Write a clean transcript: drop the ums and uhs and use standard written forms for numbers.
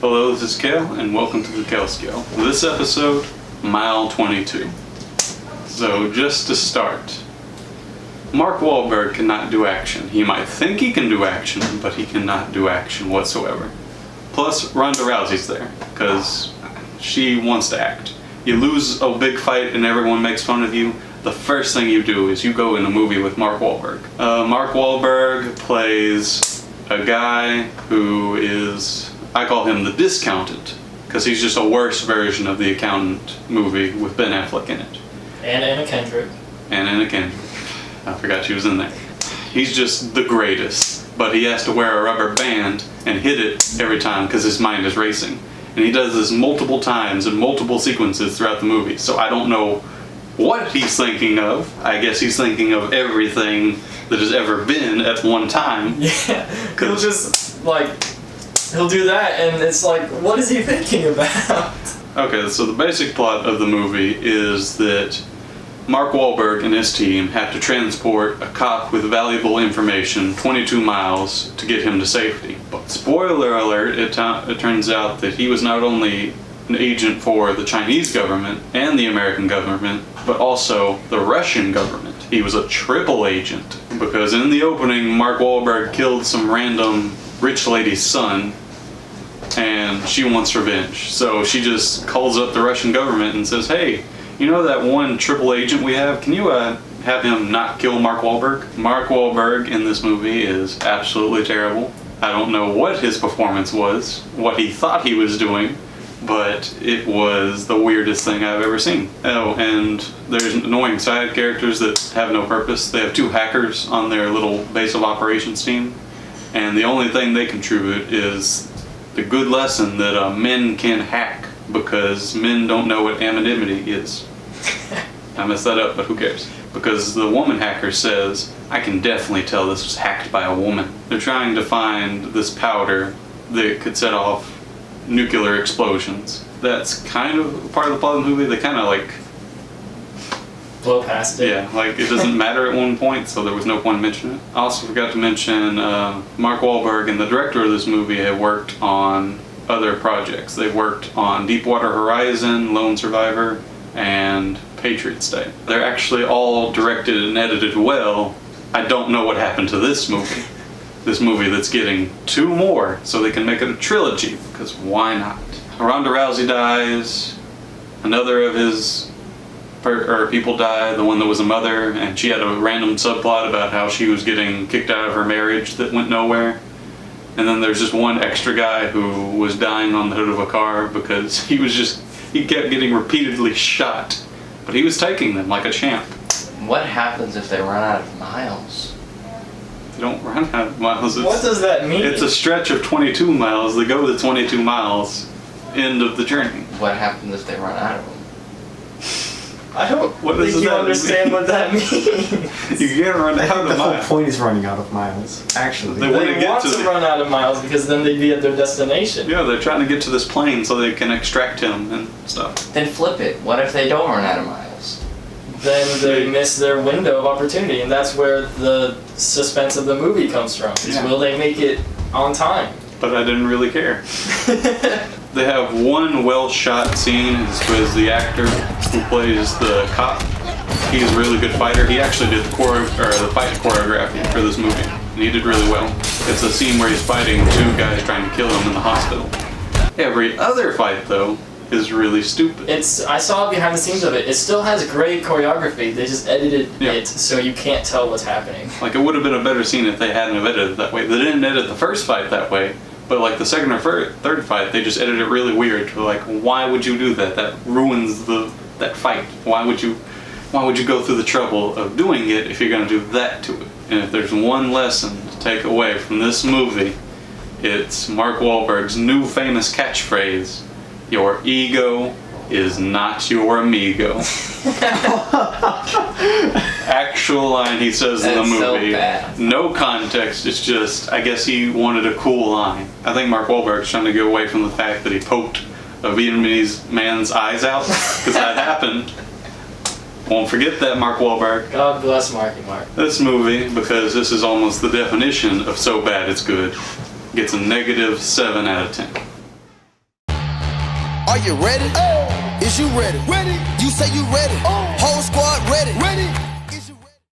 Hello, this is Kale, and welcome to the Kale Scale. This episode, mile 22. So, just to start, Mark Wahlberg cannot do action. He might think he can do action, but he cannot do action whatsoever. Plus, Ronda Rousey's there, because she wants to act. You lose a big fight and everyone makes fun of you, the first thing you do is you go in a movie with Mark Wahlberg. Mark Wahlberg plays a guy who is, I call him the discountant, because he's just a worse version of the Accountant movie with Ben Affleck in it. And Anna Kendrick. I forgot she was in there. He's just the greatest, but he has to wear a rubber band and hit it every time because his mind is racing. And he does this multiple times in multiple sequences throughout the movie, so I don't know what he's thinking of. I guess he's thinking of everything that has ever been at one time. Yeah, he'll do that and it's like, what is he thinking about? Okay, so the basic plot of the movie is that Mark Wahlberg and his team have to transport a cop with valuable information 22 miles to get him to safety. But spoiler alert, it turns out that he was not only an agent for the Chinese government and the American government, but also the Russian government. He was a triple agent, because in the opening, Mark Wahlberg killed some random rich lady's son, and she wants revenge. So she just calls up the Russian government and says, hey, you know that one triple agent we have? Can you have him not kill Mark Wahlberg? Mark Wahlberg in this movie is absolutely terrible. I don't know what his performance was, what he thought he was doing, but it was the weirdest thing I've ever seen. Oh, and there's annoying side characters that have no purpose. They have two hackers on their little base of operations team, and the only thing they contribute is the good lesson that men can hack, because men don't know what anonymity is. I messed that up, but who cares? Because the woman hacker says, I can definitely tell this was hacked by a woman. They're trying to find this powder that could set off nuclear explosions. That's kind of part of the plot of the movie. They kind of like blow past it. Yeah, like it doesn't matter at one point, so there was no point in mentioning it. I also forgot to mention Mark Wahlberg and the director of this movie have worked on other projects. They worked on Deepwater Horizon, Lone Survivor, and Patriots Day. They're actually all directed and edited well. I don't know what happened to this movie. This movie that's getting 2 more, so they can make it a trilogy, because why not? Ronda Rousey dies, another of his people died, the one that was a mother, and she had a random subplot about how she was getting kicked out of her marriage that went nowhere. And then there's just one extra guy who was dying on the hood of a car because he kept getting repeatedly shot, but he was taking them like a champ. What happens if they run out of miles? They don't run out of miles. What does that mean? It's a stretch of 22 miles. They go the 22 miles, end of the journey. What happens if they run out of them? I don't think you understand what that means. You can't run out of miles. The whole point is running out of miles, actually. They want to run out of miles because then they'd be at their destination. Yeah, they're trying to get to this plane so they can extract him and stuff. Then flip it. What if they don't run out of miles? Then they miss their window of opportunity, and that's where the suspense of the movie comes from. Is will they make it on time? But I didn't really care. They have one well-shot scene. Is the actor who plays the cop. He's a really good fighter. He actually did the fight choreography for this movie, and he did really well. It's a scene where he's fighting 2 guys trying to kill him in the hospital. Every other fight, though, is really stupid. I saw behind the scenes of it. It still has great choreography. They just edited it so you can't tell what's happening. Like, it would have been a better scene if they hadn't have edited it that way. They didn't edit the first fight that way, but like the second or third fight, they just edited it really weird. Like, why would you do that? That ruins that fight. Why would you go through the trouble of doing it if you're going to do that to it? And if there's one lesson to take away from this movie, it's Mark Wahlberg's new famous catchphrase, your ego is not your amigo. Actual line he says in the movie. So bad. No context, it's just, I guess he wanted a cool line. I think Mark Wahlberg's trying to get away from the fact that he poked a Vietnamese man's eyes out, because that happened. Won't forget that, Mark Wahlberg. God bless Marky Mark. This movie, because this is almost the definition of so bad it's good, gets a -7 out of 10. Are you ready? Is you ready? You say you ready. Whole squad